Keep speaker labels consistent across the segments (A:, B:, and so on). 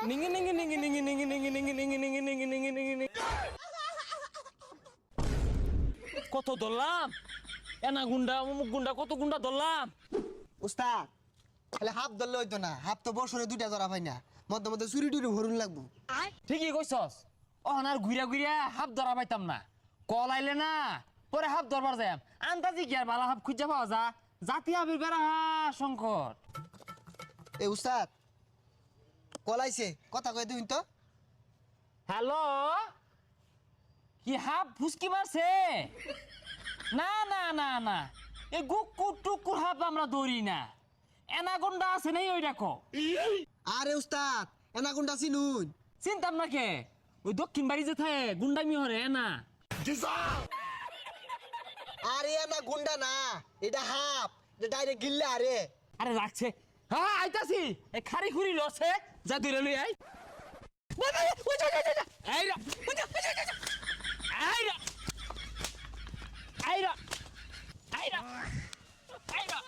A: নিঙ্গি নিঙ্গি নিঙ্গি নিঙ্গি নিঙ্গি নিঙ্গি নিঙ্গি নিঙ্গি নিঙ্গি নিঙ্গি নিঙ্গি নিঙ্গি নিঙ্গি কত ধরলাম এনা গুন্ডা অমুক গুন্ডা কত গুন্ডা ধরলাম।
B: উস্তাদ খালি হাফ ধরলে হইতো না, হাফ তো বছরে দুইটা ধরা পাই না, মধ্যে মধ্যে চুরি টুরি ভরুন লাগবো।
A: ঠিকই কইছস, অহন আর ঘুরিয়া ঘুরিয়া হাফ ধরা পাইতাম না, কল আইলে না পরে হাফ ধরবার যাই আন্দাজি কি আর বালা হাফ খুঁজা পাওয়া যা জাতি হাফের বেড়া সংকট।
B: এ উস্তাদ কলাইছে কথা কয়ে দিন তো।
A: হ্যালো, কি হাফ ফুসকি মারছে? না না না না, এই গুকুর টুকুর হাফ আমরা ধরি না, এনাগন্ডা আছে নাই ওই দেখো।
B: আরে উস্তাদ এনাগুন্ডা চিনুন?
A: চিনতাম না কে, ওই দক্ষিণ বাড়ি যে থাকে গুন্ডামি হরে না।
B: আরে এনা গুন্ডা না, এটা হাফ, এটা ডাইরেক্ট গিল্লা। আরে
A: আরে লাগছে, হ্যাঁ আইতাছি, এই খারি খুরি লছে যা দূরে লই আই। আইরা আইরা আইরা আইরা আইরা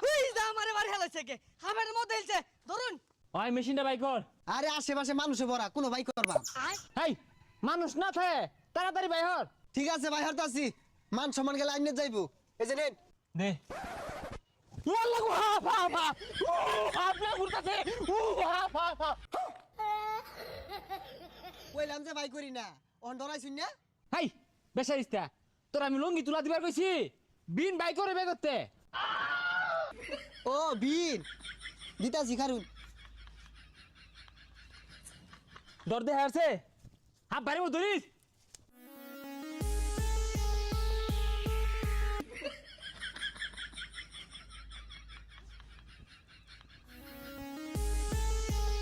C: ওই যা আমারে বাড়ি হেলাইছে কে হাবের মধ্যে হেলছে ধরুন।
A: ওই মেশিনটা বাই কর।
B: আরে আশেপাশে মানুষে ভরা, কোনো ভাই করবা?
A: হাই মানুষ না থাকে তাড়াতাড়ি বাই হর।
B: ঠিক আছে ভাই হরতাছি, মান সম্মান গেলে আইনে যাইবো। এই যে নেন।
A: দে ওয়াল্লাহ গো হাফ হাফ হাফ আপনা ঘুরতাছে হাফ হাফ হাফ।
B: কইলাম যে ভাই করি না, অন ডরাইছুন না?
A: হাই বেসারিস্তা, তোর আমি লঙ্গি তুলা দিবার কইছি, বিন বাই করে বে করতে।
B: ও বিন দিতাছি খারুন।
A: দর দে হারছে হাফ বাড়ি মো ধরিস।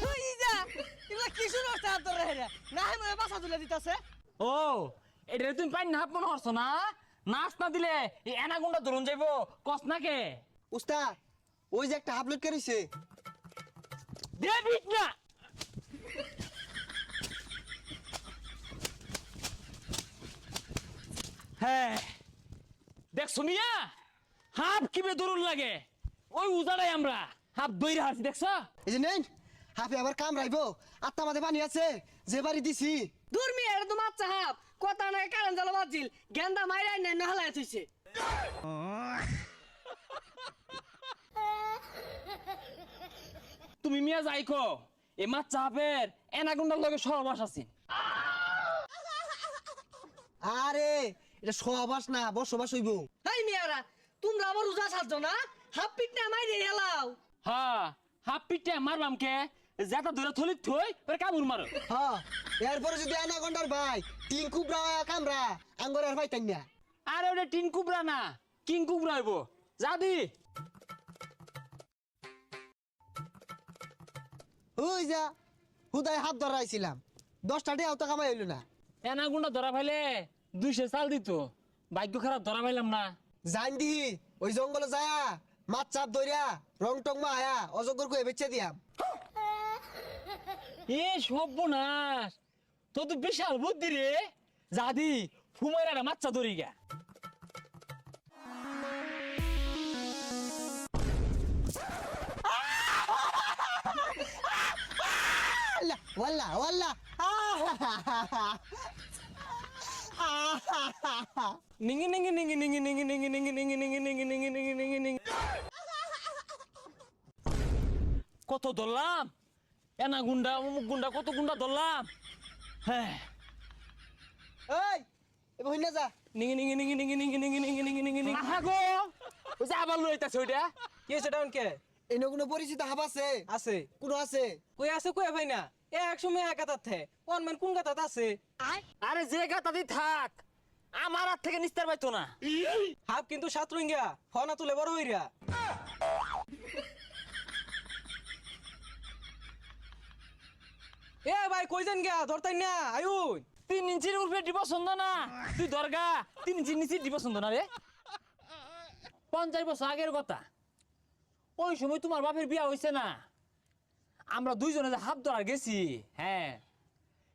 C: ওই যা এগুলা কি শুরু হচ্ছে আর তোর হেরে না হে মনে বাসা তুলে দিতাছে।
A: ও এটা তুমি পাই না হাফ মনে হরছো না, নাচ না দিলে এই এনাগুন্ডা ধরুন যাইবো কস না কে।
B: উস্তাদ ওই যে একটা আপলোড করেছে।
A: দেবিক না হ্যাঁ দেখ শুনিয়া হাফ কিবে দরুন লাগে, ওই উজাড়াই আমরা হাফ দইরা হারছি দেখছ।
B: এই যে নেন, হাফে আবার কামড়াইবো, আত্মা মাঝে পানি আছে যে বাড়ি দিছি।
C: দূর মি এর তো মাচ্চা হাব কথা না কারণ জ্বালা বাজিল গেন্দা মাইরাই না নহলায় থইছে।
A: তুমি মিয়া যাইকো এ মাছ চাপের এনাগুন্ডার লগে সহবাস আছি।
B: আরে এটা সহবাস না, বসবাস হইব।
C: হাই মিয়ারা তোমরা আবার উজা সাজছো না, হাফ পিট না মাইরে হেলাও।
A: হ্যাঁ হাফ পিটে মারবাম কে, যেটা ধরে থলিত থই ওরে কামড় মারো।
B: হ্যাঁ এরপরে যদি আনাগন্ডার ভাই তিন কুবরা কামরা আঙ্গর আর ভাই তাই না।
A: আরে ওটা টিন কুবরা না কিং কুবরা হইব যাদি।
B: ওই যা হুদায় হাত ধরাইছিলাম, 10টা টাকাও তো কামাই হইল না।
A: এনাগুন্ডা ধরা পাইলে 200 চাল দিত, ভাগ্য খারাপ ধরা পাইলাম না।
B: জান দিহি ওই জঙ্গলে যায়া মাছ চাপ ধরিয়া রং টং মা আয়া অজগর কয়ে বেচে দিয়াম।
A: এ সর্বনাশ, তো তো বিশাল বুদ্ধি রে, যাদি ফুমাইরা মাচ্চা ধরি গা।
B: ওয়াল্লা ওয়াল্লা
A: নিঙ্গি নিঙ্গি নিঙ্গি নিঙ্গি নিঙ্গি নিঙ্গি নিঙ্গি নিঙ্গি নিঙ্গি নিঙ্গি নিঙ্গি নিঙ্গি নিঙ্গি নিঙ্গি। কত ধরলাম এনা গুন্ডা অমুক গুন্ডা কত গুন্ডা ধরলাম। হ্যাঁ
B: এই এবার হইনা যা।
A: নিঙ্গি নিঙ্গি নিঙ্গি নিঙ্গি নিঙ্গি নিঙ্গি নিঙ্গি নিঙ্গি নিঙ্গি নিঙ্গি। আহা গো ওই যে আবার লইতাছে ওইটা
D: কি হয়েছে ডাউন কে
B: এনে কোনো পরিচিত হাব আছে?
D: আছে
B: কোনো আছে?
D: কই আছে কই ভাই না এক সময় এক গাতাত থে কোন মান কোন গাতাত আছে
A: আরে যে গাতাদি থাক আমার হাত থেকে নিস্তার পাইতো না।
D: হাফ কিন্তু সাতরঙ্গিয়া ফনা তুলে বড় হইরা এ ভাই কই যান গিয়া ধরতাই না আয়ুন
A: 3 ইঞ্চির উপরে দিব পছন্দ না, তুই দরগা 3 ইঞ্চির নিচে দিব পছন্দ না রে। 50 বছর আগের কথা, ওই সময় তোমার বাপের বিয়া হইছে না, আমরা দুইজনে যে হাফ ধরার গেছি। হ্যাঁ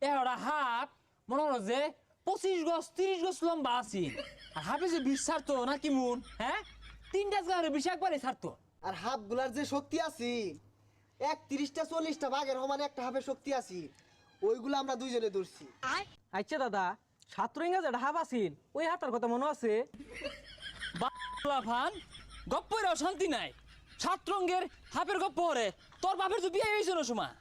A: এরা হাফ মনে হলো যে 25 গজ 30 গজ লম্বা আছি, আর হাফে যে বিষ ছাড়তো না কি মুন। হ্যাঁ 3টা জায়গায় বিষ একবারে ছাড়তো।
B: আর হাব গুলার যে শক্তি আছে 31টা 40টা বাঘের সমান একটা হাফের শক্তি আছি ওইগুলো আমরা দুইজনে ধরছি।
D: আচ্ছা দাদা, ছাত্র ইংরেজ একটা হাফ আছিল, ওই হাফটার কথা মনে আছে?
A: ফান গপ্পেরও শান্তি নাই। ছাত্রঙ্গের হাফের গপ্প হরে তোর বাপের তো বিয়ে হয়েছে না সময়।